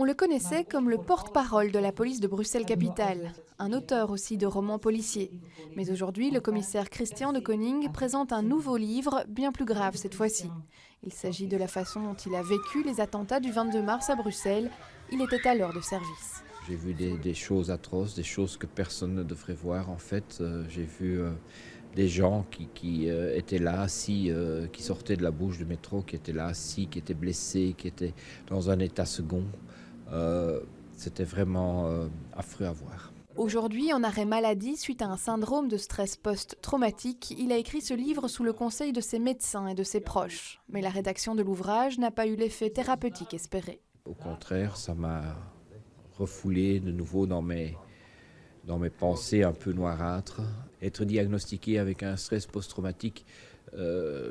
On le connaissait comme le porte-parole de la police de Bruxelles-Capitale, un auteur aussi de romans policiers. Mais aujourd'hui, le commissaire Christian de Koning présente un nouveau livre, bien plus grave cette fois-ci. Il s'agit de la façon dont il a vécu les attentats du 22 mars à Bruxelles. Il était alors de service. J'ai vu des choses atroces, des choses que personne ne devrait voir en fait. J'ai vu des gens qui étaient là assis, qui sortaient de la bouche du métro, qui étaient là assis, qui étaient blessés, qui étaient dans un état second. C'était vraiment affreux à voir. Aujourd'hui, en arrêt maladie suite à un syndrome de stress post-traumatique, il a écrit ce livre sous le conseil de ses médecins et de ses proches. Mais la rédaction de l'ouvrage n'a pas eu l'effet thérapeutique espéré. Au contraire, ça m'a refoulé de nouveau dans mes pensées un peu noirâtres. Être diagnostiqué avec un stress post-traumatique,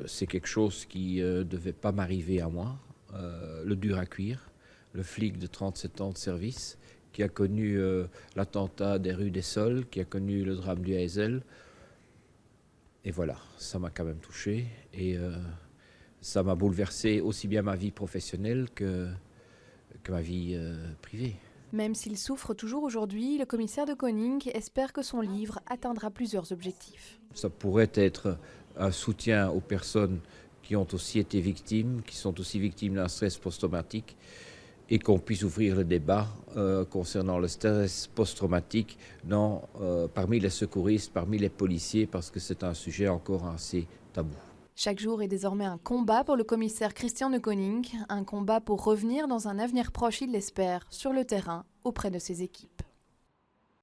c'est quelque chose qui ne devait pas m'arriver à moi. Le dur à cuire, le flic de 37 ans de service, qui a connu l'attentat des rues des Sols, qui a connu le drame du Heysel. Et voilà, ça m'a quand même touché. Et ça m'a bouleversé aussi bien ma vie professionnelle que ma vie privée. Même s'il souffre toujours aujourd'hui, le commissaire de Koning espère que son livre atteindra plusieurs objectifs. Ça pourrait être un soutien aux personnes qui ont aussi été victimes, qui sont aussi victimes d'un stress post-traumatique, et qu'on puisse ouvrir le débat concernant le stress post-traumatique parmi les secouristes, parmi les policiers, parce que c'est un sujet encore assez tabou. Chaque jour est désormais un combat pour le commissaire Christian de Koning, un combat pour revenir dans un avenir proche, il l'espère, sur le terrain, auprès de ses équipes.